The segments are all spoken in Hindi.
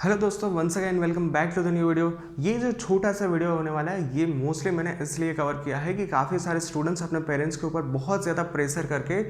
हेलो दोस्तों, once again welcome back to the new video. ये जो छोटा सा वीडियो होने वाला है ये मोस्टली मैंने इसलिए कवर किया है कि काफ़ी सारे स्टूडेंट्स अपने पेरेंट्स के ऊपर बहुत ज़्यादा प्रेशर करके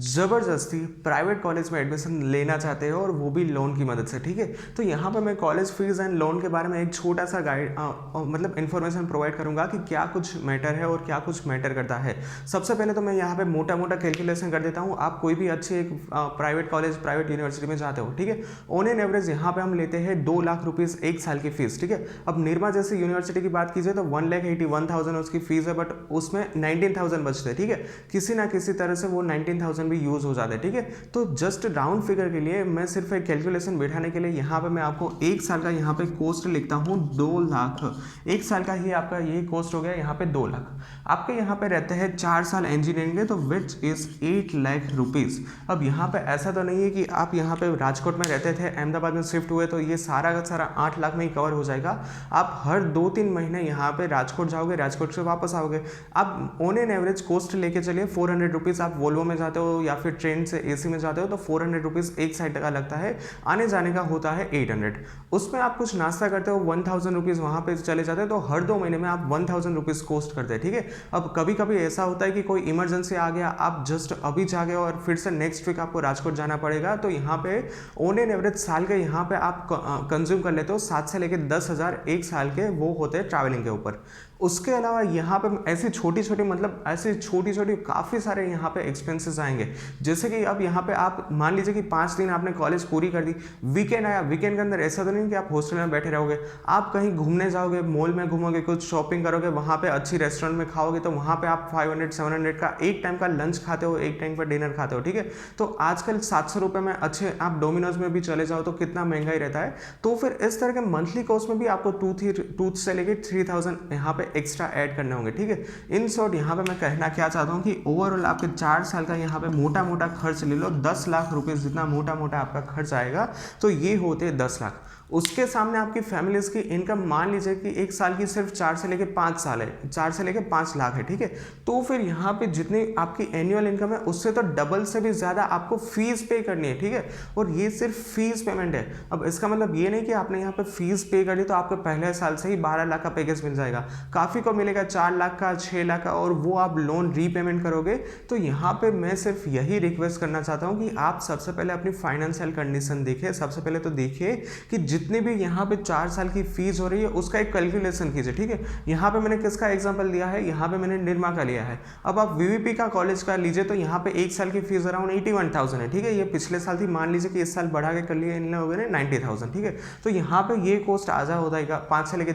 ज़बरदस्ती प्राइवेट कॉलेज में एडमिशन लेना चाहते हैं और वो भी लोन की मदद से। ठीक है, तो यहाँ पर मैं कॉलेज फीस एंड लोन के बारे में एक छोटा सा गाइड मतलब इन्फॉर्मेशन प्रोवाइड करूँगा कि क्या कुछ मैटर है और क्या कुछ मैटर करता है। सबसे पहले तो मैं यहाँ पर मोटा मोटा कैलकुलेशन कर देता हूँ। आप कोई भी अच्छी एक प्राइवेट कॉलेज प्राइवेट यूनिवर्सिटी में जाते हो, ठीक है, ऑन एन एवरेज यहाँ पे हम लेते हैं 2 लाख रुपीज़ एक साल की फीस। ठीक है, अब निरमा जैसे यूनिवर्सिटी की बात कीजिए तो 1,81,000 उसकी फीस है, बट उसमें 19,000 बचते हैं। ठीक है, किसी ना किसी तरह से वो 19,000 भी यूज़ हो जाते हैं। ठीक है, तो जस्ट राउंड फिगर के लिए मैं सिर्फ एक कैलकुलेशन बैठाने के लिए यहाँ पे मैं आपको एक साल का यहाँ पे कॉस्ट लिखता हूँ 2 लाख। एक साल का ही आपका ये कॉस्ट हो गया यहाँ पे 2 लाख। आपके यहाँ पे रहते हैं 4 साल इंजीनियरिंग के, तो विच इज़ 8 लाख रुपीज़। अब यहाँ पे ऐसा तो नहीं है कि आप यहाँ पे राजकोट में रहते थे, अहमदाबाद में शिफ्ट हुए तो ये सारा का सारा 8 लाख में ही कवर हो जाएगा। आप हर 2-3 महीने यहाँ पे राजकोट जाओगे, राजकोट से वापस आओगे। आप ऑन एन एवरेज कॉस्ट लेके चलिए 400 रुपीज़। आप वोल्वो में जाते हो या फिर ट्रेन से एसी में जाते हो तो 400 रुपीज़ एक साइड का लगता है, आने जाने का होता है 800। उसमें आप कुछ नाश्ता करते हो 1000 रुपीज़ वहाँ पे चले जाते हैं, तो हर 2 महीने में आप 1000 रुपीज़ कॉस्ट करते हैं। ठीक है, अब कभी कभी ऐसा होता है कि कोई इमरजेंसी आ गया, आप जस्ट अभी जागे और फिर से नेक्स्ट वीक आपको राजकोट जाना पड़ेगा, तो यहाँ पे ऑन एन एवरेज साल के यहाँ पे आप कंज्यूम कर लेते हो 7 से लेकर 10,000 एक साल के, वो होते हैं ट्रैवलिंग के ऊपर। उसके अलावा यहाँ पे ऐसी छोटी छोटी मतलब ऐसी छोटी छोटी काफ़ी सारे यहाँ पे एक्सपेंसेस आएंगे। जैसे कि अब यहाँ पे आप मान लीजिए कि 5 दिन आपने कॉलेज पूरी कर दी, वीकेंड आया, वीकेंड के अंदर ऐसा तो नहीं कि आप हॉस्टल में बैठे रहोगे, आप कहीं घूमने जाओगे, मॉल में घूमोगे, कुछ शॉपिंग करोगे, वहाँ पे अच्छी रेस्टोरेंट में खाओगे, तो वहाँ पे आप 500-700 का एक टाइम का लंच खाते हो, एक टाइम का डिनर खाते हो। ठीक है, तो आजकल 700 रुपये में अच्छे आप डोमिनोज में भी चले जाओ तो कितना महंगाई रहता है। तो फिर इस तरह के मंथली कॉस्ट में भी आपको 2 से लेकर 3,000 यहाँ पे एक्स्ट्रा ऐड करने होंगे। ठीक है, इन शॉर्ट यहाँ पे मैं कहना क्या चाहता हूँ कि ओवरऑल आपके 4 साल का यहाँ पे मोटा मोटा खर्च ले लो, 10 लाख रुपीज़ जितना मोटा मोटा आपका खर्च आएगा, तो ये होते हैं 10 लाख। उसके सामने आपकी फैमिलीज की इनकम मान लीजिए कि एक साल की सिर्फ 4 से लेकर 5 साल है, 4 से लेकर 5 लाख है। ठीक है, तो फिर यहाँ पे जितनी आपकी एनुअल इनकम है उससे तो डबल से भी ज़्यादा आपको फीस पे करनी है। ठीक है, और ये सिर्फ फीस पेमेंट है। अब इसका मतलब ये नहीं कि आपने यहाँ पे फीस पे कर दी तो आपको पहले साल से ही 12 लाख का पैकेज मिल जाएगा। काफ़ी को मिलेगा 4 लाख का, 6 लाख का, और वो आप लोन रीपेमेंट करोगे। तो यहाँ पे मैं सिर्फ यही रिक्वेस्ट करना चाहता हूँ कि आप सबसे पहले अपनी फाइनेंशियल कंडीशन देखिए। सबसे पहले तो देखिए कि जितनी भी यहाँ पे 4 साल की फीस हो रही है उसका एक कैलकुलेशन कीजिए। ठीक है, यहाँ पे मैंने किसका एग्जांपल दिया है, यहाँ पे मैंने निरमा का लिया है। अब आप वीवीपी का कॉलेज का लीजिए तो यहाँ पे एक साल की फीस अराउंड 81,000 है। ठीक है, ये पिछले साल थी, मान लीजिए कि इस साल बढ़ा के कर लिए इन लोगों ने 90,000। ठीक है, तो यहाँ पे ये कॉस्ट आजा हो जाएगा 5 से लेकर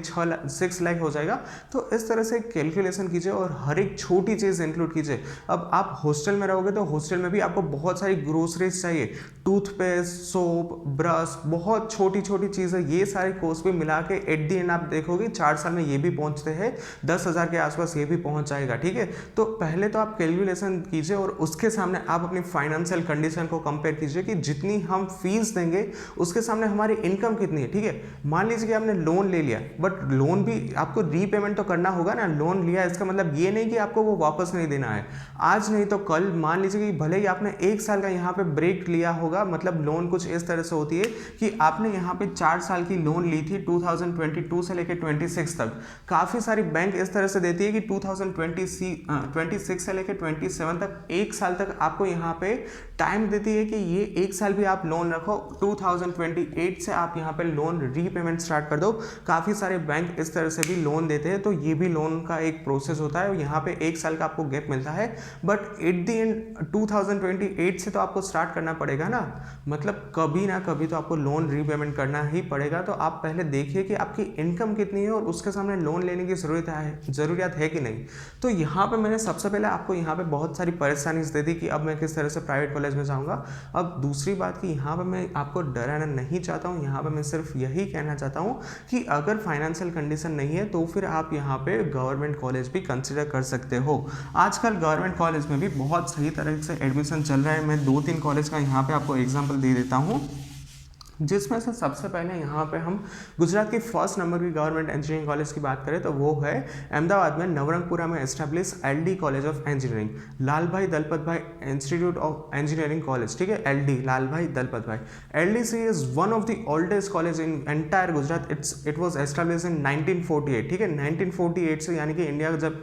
6 लाख हो जाएगा। तो इस तरह से कैलकुलेशन कीजिए और हर एक छोटी चीज़ इंक्लूड कीजिए। अब आप हॉस्टल में रहोगे तो हॉस्टल में भी आपको बहुत सारी ग्रोसरीज चाहिए, टूथपेस्ट, सोप, ब्रश, बहुत छोटी छोटी चीज़ें, ये सारे कॉस्ट भी मिला के एट दी एंड आप देखोगे 4 साल में ये भी पहुंचते हैं 10,000 के आसपास, ये भी पहुंच जाएगा। ठीक है, तो पहले तो आप कैलकुलेशन कीजिए और उसके सामने आप अपनी फाइनेंशियल कंडीशन को कंपेयर कीजिए कि जितनी हम फीस देंगे उसके सामने हमारी इनकम कितनी है। ठीक है, मान लीजिए कि आपने लोन ले लिया, बट लोन भी आपको रीपेमेंट तो करना होगा ना। लोन लिया इसका मतलब ये नहीं कि आपको वो वापस नहीं देना है, आज नहीं तो कल। मान लीजिए कि भले ही आपने एक साल का यहाँ पे ब्रेक लिया होगा, मतलब लोन कुछ इस तरह से होती है कि आपने यहाँ पे 4 साल की लोन ली थी 2022 से लेकर 26 तक। काफ़ी सारी बैंक इस तरह से देती है कि 2026 से लेकर 27 तक, एक साल तक आपको यहाँ पे टाइम देती है कि ये एक साल भी आप लोन रखो, 2028 से आप यहाँ पे लोन रीपेमेंट स्टार्ट कर दो। काफ़ी सारे बैंक इस तरह से भी लोन देते हैं, तो ये भी लोन का एक प्रोसेस होता है। यहाँ पे एक साल का आपको गैप मिलता है, बट एट द एंड 2028 से तो आपको स्टार्ट करना पड़ेगा ना, मतलब कभी ना कभी तो आपको लोन रीपेमेंट करना ही पड़ेगा। तो आप पहले देखिए कि आपकी इनकम कितनी है और उसके सामने लोन लेने की ज़रूरत है कि नहीं। तो यहाँ पे मैंने सबसे पहले आपको यहाँ पे बहुत सारी परेशानी दे दी कि अब मैं किस तरह से प्राइवेट कॉलेज में जाऊँगा। अब दूसरी बात कि यहाँ पे मैं आपको डराना नहीं चाहता हूँ, यहाँ पे मैं सिर्फ यही कहना चाहता हूँ कि अगर फाइनेंशियल कंडीशन नहीं है तो फिर आप यहाँ पे गवर्नमेंट कॉलेज भी कंसिडर कर सकते हो। आजकल गवर्नमेंट कॉलेज में भी बहुत सही तरह से एडमिशन चल रहा है। मैं 2-3 कॉलेज का यहाँ पे आपको एग्जाम्पल दे देता हूँ। जिसमें से सबसे पहले यहाँ पे हम गुजरात की फर्स्ट नंबर की गवर्नमेंट इंजीनियरिंग कॉलेज की बात करें तो वो है अहमदाबाद में नवरंगपुरा में establish LD college of engineering, Lalbhai Dalpat भाई इंस्टीट्यूट ऑफ इंजीनियरिंग कॉलेज, ठीक है, एलडी, लाल भाई दलपत भाई। LDC is one of the oldest college in entire Gujarat. It was establish in 1948, ठीक है, 1948 से, यानी कि इंडिया जब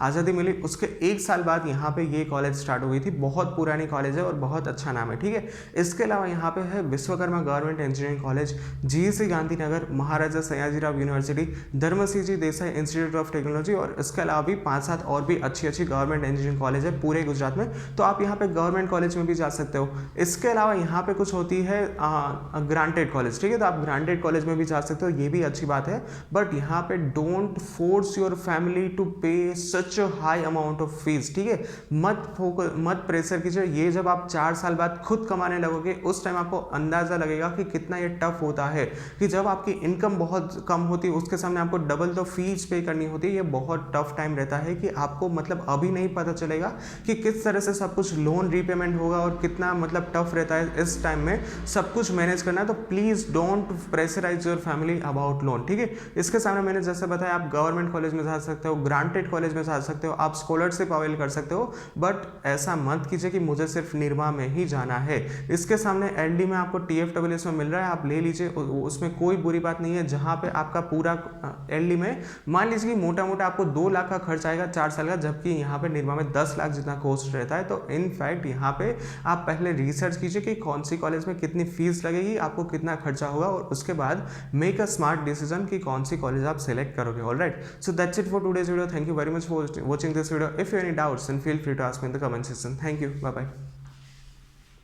आज़ादी मिली उसके एक साल बाद यहाँ पे ये कॉलेज स्टार्ट हुई थी। बहुत पुरानी कॉलेज है और बहुत अच्छा नाम है, ठीक है। इसके अलावा यहाँ पे है Vishwakarma government engineering college, GEC Gandhinagar, Maharaja Sayajirao university, Dharam Singh Desai institute of technology, और इसके अलावा भी 5-7 और भी अच्छी अच्छी गवर्नमेंट इंजीनियरिंग कॉलेज है पूरे गुजरात में। तो आप यहाँ पे गवर्नमेंट कॉलेज में भी जा सकते हो। इसके अलावा यहाँ पे कुछ होती है ग्रांटेड कॉलेज, ठीक है, तो आप ग्रांटेड कॉलेज में भी जा सकते हो, ये भी अच्छी बात है। बट यहाँ पे don't force your family to pay such high amount of fees, ठीक है, मत प्रेशर कीजिए। ये जब आप 4 साल बाद खुद कमाने लगोगे उस टाइम आपको अंदाजा लगेगा कि कितना ये टफ होता है, कि जब आपकी इनकम बहुत कम होती है उसके सामने आपको डबल तो फीस पे करनी होती है। ये बहुत टफ टाइम रहता है कि आपको मतलब अभी नहीं पता चलेगा कि किस तरह से सब कुछ लोन रीपेमेंट होगा और कितना मतलब टफ रहता है इस टाइम में सब कुछ मैनेज करना। तो please don't pressurise your family about loan, ठीक है। इसके सामने मैंने जैसे बताया आप गवर्नमेंट कॉलेज में जा सकते हो, ग्रांटेड कॉलेज में जा सकते हो, आप स्कॉलरशिप अवेल कर सकते हो, बट ऐसा मत कीजिए कि मुझे सिर्फ निर्मा में ही जाना है। इसके सामने एलडी में आपको TFWS में मिल रहा है, आप ले लीजिए, उसमें कोई बुरी बात नहीं है। जहाँ पे आपका पूरा एलडी में मान लीजिए कि मोटा मोटा आपको 2 लाख का खर्च आएगा 4 साल का, जबकि यहाँ पे निर्मा में 10 लाख जितना कॉस्ट रहता है। तो इनफैक्ट यहाँ पे आप पहले रिसर्च कीजिए कि कौन सी कॉलेज में कितनी फीस लगेगी, आपको कितना खर्चा होगा, और उसके बाद मेक अ स्मार्ट डिसीजन कि कौन सी कॉलेज आप सेलेक्ट करोगे। Alright, so that's it for today's video. Thank you very much for watching this video. If you any doubts then feel free to ask me in the comment section. Thank you, bye bye.